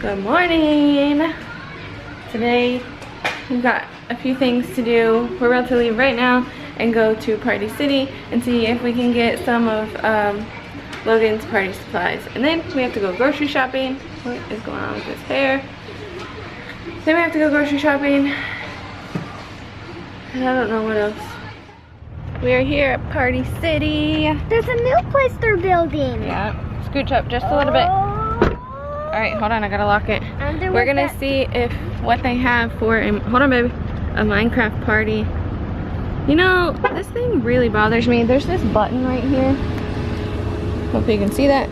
Good morning. Today we've got a few things to do. We're about to leave right now and go to Party City and see if we can get some of Logan's party supplies. And then we have to go grocery shopping. What is going on with his hair? Then we have to go grocery shopping. And I don't know what else. We are here at Party City. There's a new place they're building. Yeah, scooch up just a little bit. Alright, hold on, I gotta lock it. We're gonna see if what they have for hold on baby, a Minecraft party. You know, this thing really bothers me. There's this button right here. Hope you can see that.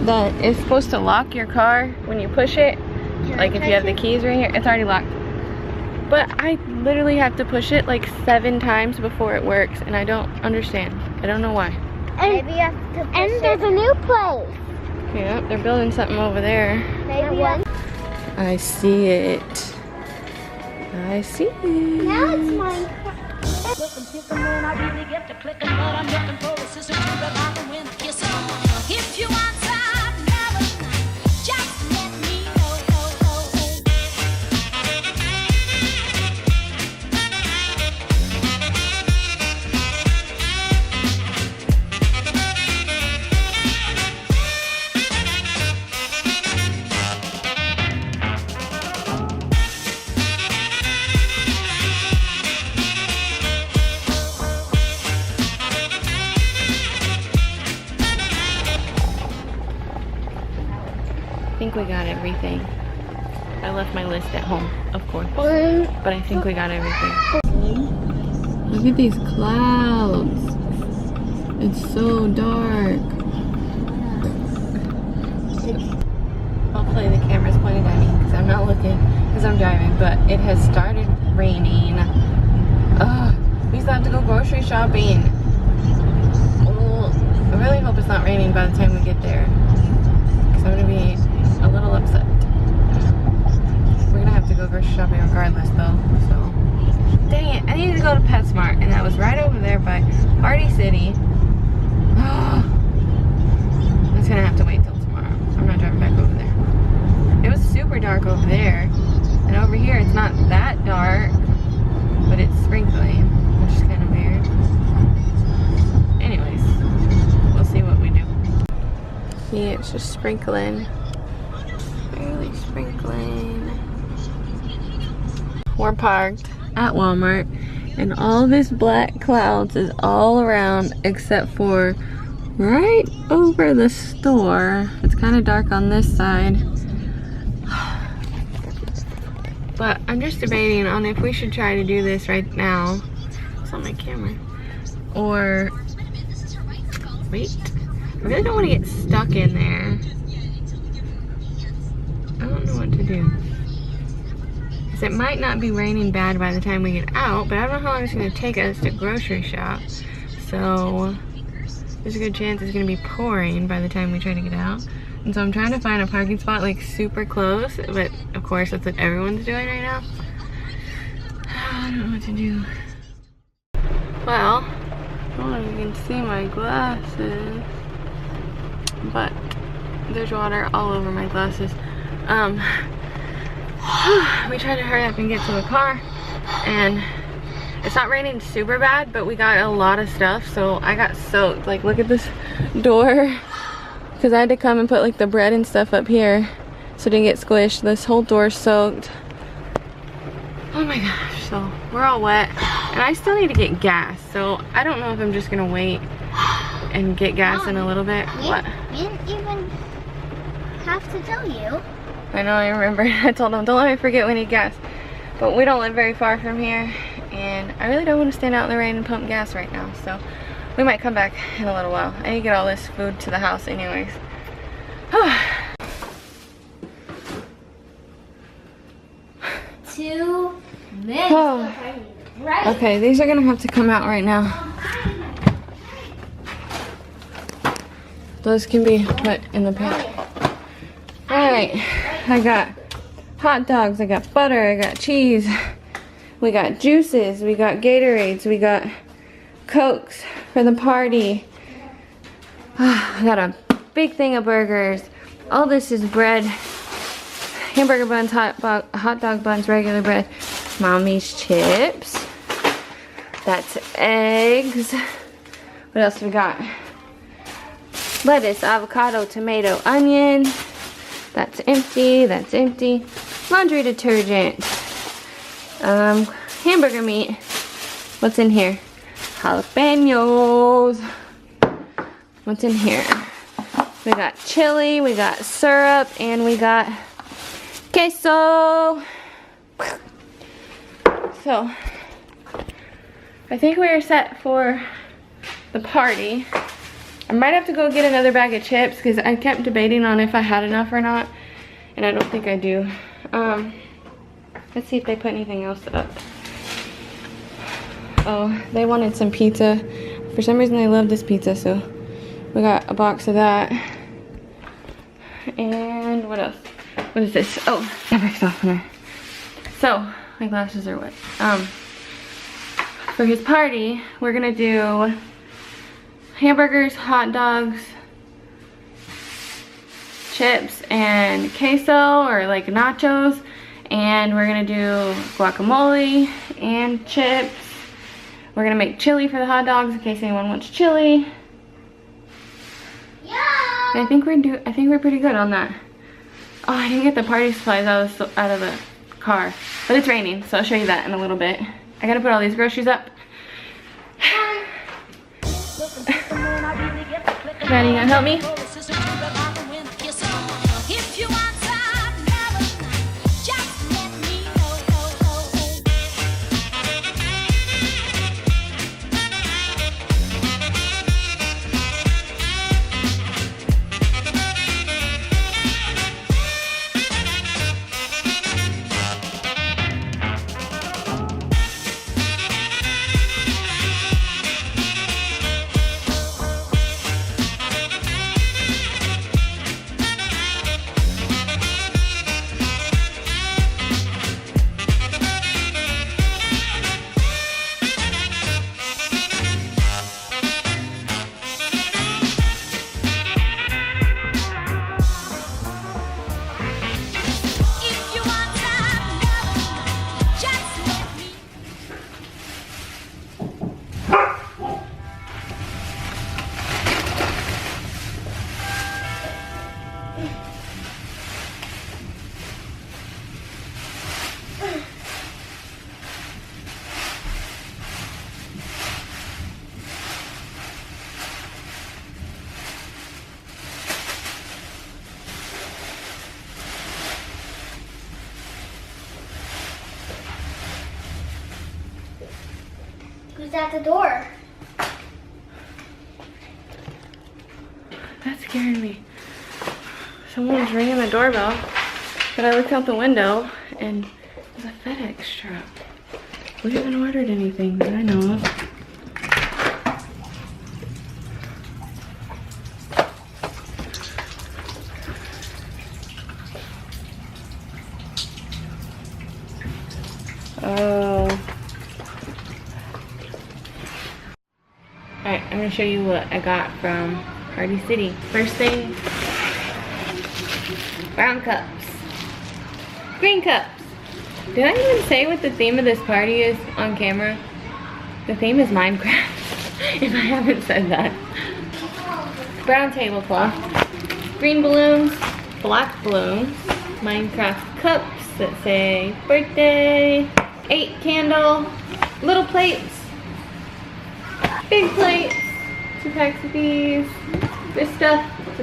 That is supposed to lock your car when you push it. Like if you have the keys right here, it's already locked. But I literally have to push it like 7 times before it works, and I don't understand. I don't know why. And maybe you have to push it. There's a new place. Yeah, they're building something over there. Maybe I see it. I see it. Now it's Minecraft. If you want some never, just let me know. I think we got everything. I left my list at home, of course. But I think we got everything. Look at these clouds. It's so dark. Hopefully the camera's pointed at me because I'm not looking because I'm driving, but it has started raining. Ugh, we still have to go grocery shopping. Oh, I really hope it's not raining by the time we get there because I'm gonna be a little upset. We're gonna have to go grocery shopping regardless though, so. Dang it, I needed to go to PetSmart and that was right over there by Party City. I'm just gonna have to wait till tomorrow. I'm not driving back over there. It was super dark over there, and over here it's not that dark, but it's sprinkling, which is kind of weird. Anyways, we'll see what we do. See, it's just sprinkling. Barely sprinkling. We're parked at Walmart, and all this black clouds is all around except for right over the store. It's kind of dark on this side. But I'm just debating on if we should try to do this right now. It's on my camera. Or wait. I really don't want to get stuck in there. I don't know what to do. Because it might not be raining bad by the time we get out, but I don't know how long it's going to take us to grocery shop. So there's a good chance it's going to be pouring by the time we try to get out. And so I'm trying to find a parking spot like super close, but of course that's what everyone's doing right now. I don't know what to do. Well, I don't know if you can see my glasses, but there's water all over my glasses. We tried to hurry up and get to the car, and it's not raining super bad, but we got a lot of stuff, so I got soaked. Like, look at this door, because I had to come and put like the bread and stuff up here so it didn't get squished. This whole door's soaked. Oh my gosh, so we're all wet, and I still need to get gas, so I don't know if I'm just gonna wait and get gas in a little bit. What? We didn't even have to tell you. I know, I remember. I told them, don't let me forget we need gas. But we don't live very far from here, and I really don't want to stand out in the rain and pump gas right now, so we might come back in a little while. I need to get all this food to the house anyways. 2 minutes. Oh. Right. Okay, these are gonna have to come out right now. Those can be put in the pan. Alright, I got hot dogs, I got butter, I got cheese, we got juices, we got Gatorades, we got Cokes for the party. I got a big thing of burgers. All this is bread hamburger buns, hot dog buns, regular bread, Mommy's chips. That's eggs. What else do we got? Lettuce, avocado, tomato, onion. That's empty, that's empty. Laundry detergent. Hamburger meat. What's in here? Jalapenos. What's in here? We got chili, we got syrup, and we got queso. So, I think we are set for the party. I might have to go get another bag of chips because I kept debating on if I had enough or not, and I don't think I do. Let's see if they put anything else up. Oh, they wanted some pizza. For some reason they love this pizza, so we got a box of that. And what else? What is this? Oh, fabric softener. So, my glasses are wet. For his party, we're gonna do hamburgers, hot dogs, chips, and queso, or like nachos. And we're gonna do guacamole and chips. We're gonna make chili for the hot dogs in case anyone wants chili. Yeah. I think we're pretty good on that. Oh, I didn't get the party supplies out of the car, but it's raining, so I'll show you that in a little bit. I gotta put all these groceries up. Maddie, you gonna help me? If you want another night, just let me know. If you want another night, just let me. Who's at the door? That scared me. Someone was ringing the doorbell, but I looked out the window and there's a FedEx truck. We haven't ordered anything that I know of. Oh. Alright, I'm gonna show you what I got from Party City. First thing, brown cups. Green cups. Did I even say what the theme of this party is on camera? The theme is Minecraft, if I haven't said that. Brown tablecloth. Green balloons, black balloons, Minecraft cups that say birthday, 8 candle, little plates, big plates, 2 packs of these. This stuff to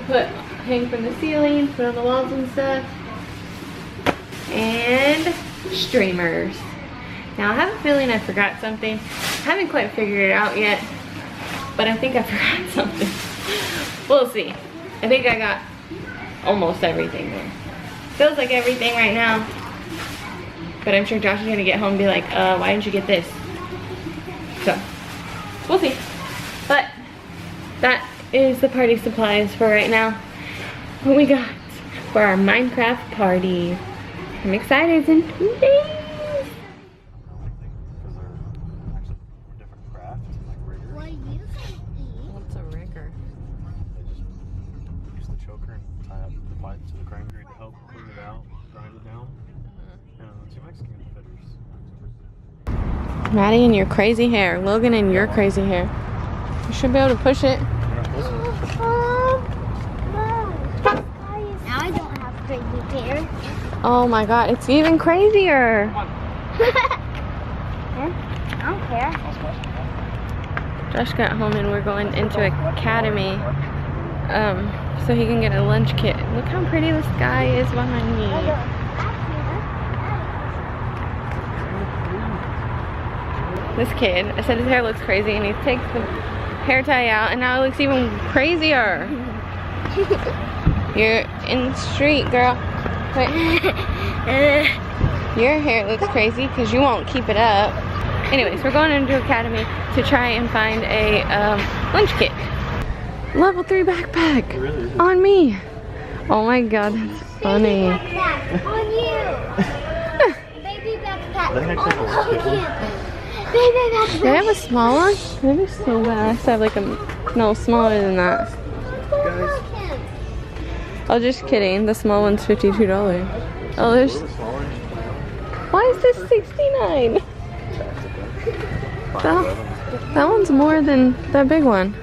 hang from the ceiling, put on the walls and stuff. And streamers. Now I have a feeling I forgot something. I haven't quite figured it out yet, but I think I forgot something. We'll see. I think I got almost everything there. Feels like everything right now, but I'm sure Josh is gonna get home and be like, why didn't you get this? So, we'll see. But that is the party supplies for right now. What we got for our Minecraft party. I'm excited, it's in 2 days. Because they're actually different crafts, like riggers. What are you gonna eat? What's a rigger? They just use the choker and tie up the pipe to the crane to help clean it out. grind it down. And two Mexican fitters. Maddie and your crazy hair. Logan and your crazy hair. You should be able to push it. Now I don't have crazy hair. Oh my god, it's even crazier. I don't care. Josh got home and we're going into Academy so he can get a lunch kit. Look how pretty the sky is behind me. This kid, I said his hair looks crazy and he takes the hair tie out and now it looks even crazier. You're in the street, girl. Wait. Your hair looks crazy because you won't keep it up. Anyways, we're going into Academy to try and find a lunch kit. Level 3 backpack on me. Oh my god, that's funny. Baby backpack on you. Baby backpack on you. Baby backpack. Do I have a small one? That is so bad. I have to have like a, no, smaller than that. Oh, just kidding. The small one's $52. Oh, there's, why is this $69? That one's more than that big one.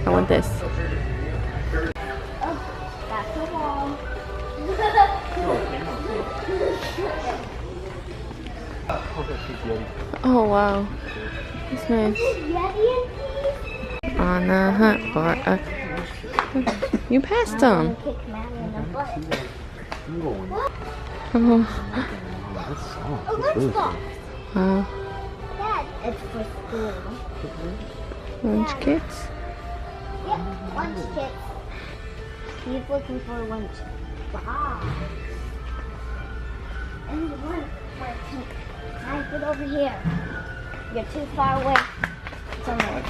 I want this. That's the wall. Oh wow, that's nice. On the hunt for a. You passed them. Oh. Wow. Dad, it's for school. Lunch kits. Yep, lunch kits. He's looking for lunch. Wow. And one for pink. Now get over here. You're too far away. It's on there.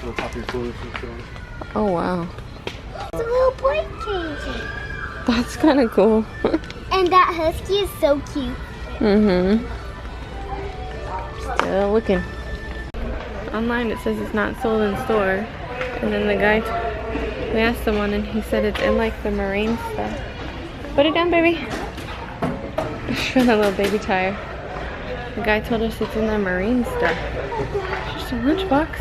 Oh wow. It's a little boy cage. That's kind of cool. And that husky is so cute. Mm-hmm. Still looking. Online it says it's not sold in store. And then the guy, we asked someone and he said it's in like the marine stuff. Put it down, baby. For the little baby tire. The guy told us it's in the marine stuff. Just a lunchbox.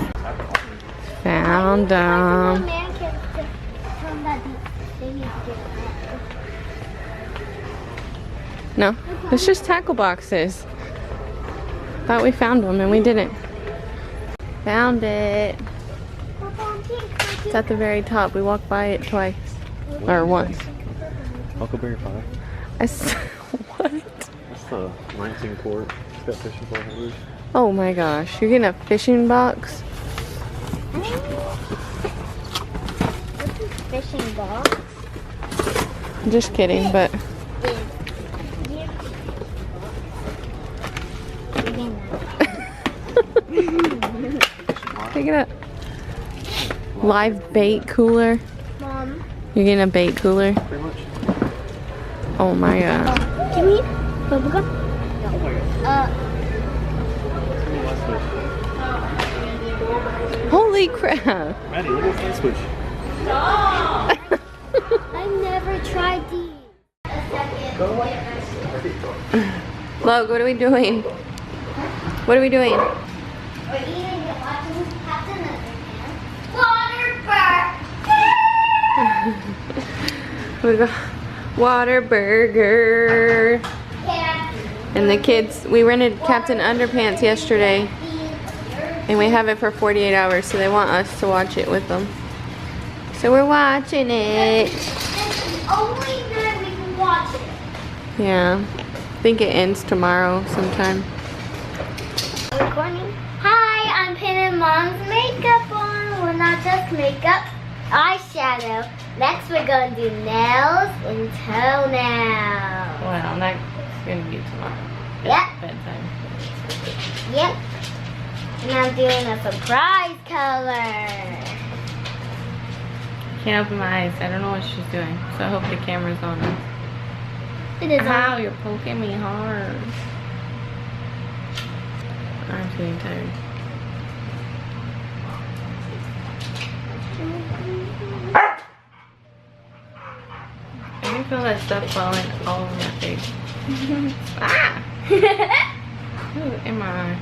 Found them. No, it's just tackle boxes. Thought we found them and we didn't. Found it. It's at the very top. We walked by it twice. Or once. Huckleberry Pie. What? That's the 19 quart. It's got fishing pole holders. Oh my gosh. You're getting a fishing box? Fishing box. Just kidding, but pick it up. Live bait cooler. Mom. You're getting a bait cooler? Pretty much. Oh my god. Can we bubblegum? Holy crap. Maddie, look at that switch. I've never tried these. Log, what are we doing? What are we doing? We're eating the Captain Underpants. We got water burger. And the kids, we rented Captain Underpants yesterday. And we have it for 48 hours, so they want us to watch it with them. So we're watching it. Only that we can watch it. Yeah. I think it ends tomorrow sometime. Recording. Hi, I'm pinning Mom's makeup on. Well, not just makeup, eyeshadow. Next, we're going to do nails and toenails. Well, that's gonna be tomorrow. Yep. Bedtime. Yep. And I'm doing a surprise color. Can't open my eyes. I don't know what she's doing. So I hope the camera's on us. It is Ow, on. you're poking me hard. I'm feeling tired. I can feel that stuff falling all over my face. Ah! Who am I?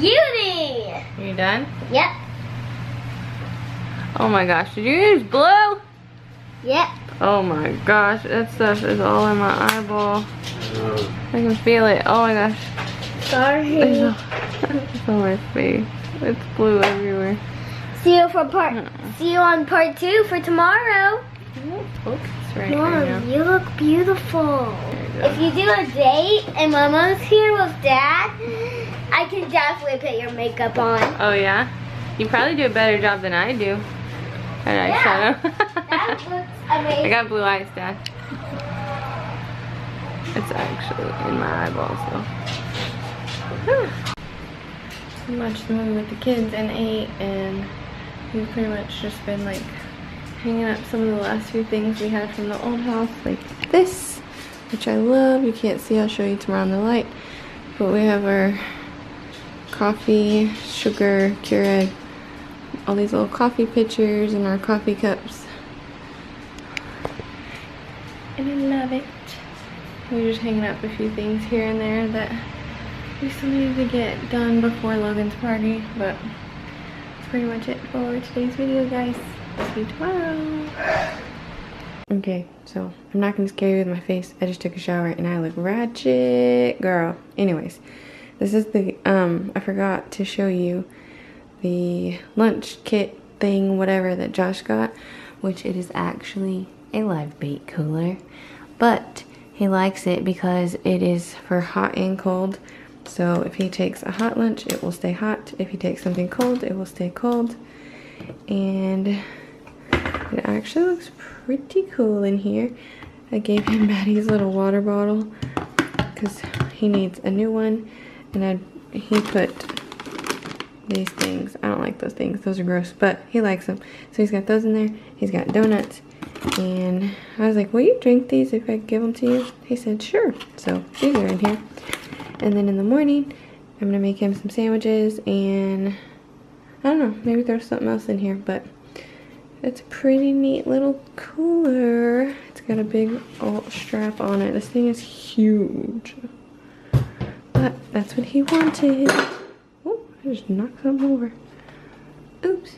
Beauty! Are you done? Yep. Oh my gosh, did you use blue? Yep. Oh my gosh, that stuff is all in my eyeball. I can feel it. Oh my gosh. Sorry. It's on my face. It's blue everywhere. See you on part 2 for tomorrow. Focus right Mom, now. you look beautiful. you go. If you do a date and Mama's here with Dad, I can definitely put your makeup on. Oh yeah? You probably do a better job than I do at eyeshadow. That looks I amazing. got blue eyes, Dad. It's actually in my eyeballs though. We watched the movie with the kids and ate, and we've pretty much just been like hanging up some of the last few things we had from the old house, like this, which I love. You can't see, I'll show you tomorrow in the light. But we have our coffee, sugar, Keurig, all these little coffee pitchers and our coffee cups. And I love it. We're just hanging up a few things here and there that we still need to get done before Logan's party, but that's pretty much it for today's video, guys. See you tomorrow. Okay, so I'm not gonna scare you with my face. I just took a shower and I look ratchet, girl. Anyways, this is the I forgot to show you the lunch kit thing, whatever, that Josh got, which it is actually a live bait cooler, but he likes it because it is for hot and cold. So if he takes a hot lunch, it will stay hot. If he takes something cold, it will stay cold. And it actually looks pretty cool in here. I gave him Maddie's little water bottle because he needs a new one, and he put these things. I don't like those things. Those are gross, but he likes them. So he's got those in there. He's got donuts. And I was like, will you drink these if I give them to you? He said, sure. So these are in here. And then in the morning, I'm gonna make him some sandwiches, and I don't know, maybe there's something else in here, but it's a pretty neat little cooler. It's got a big old strap on it. This thing is huge, but that's what he wanted. Oh, I just knocked something over. Oops.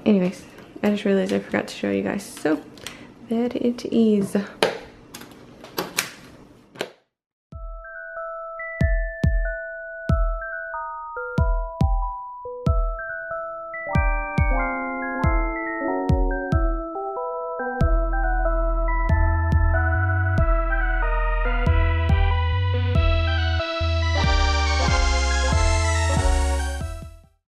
Anyways, I just realized I forgot to show you guys. So, that it is.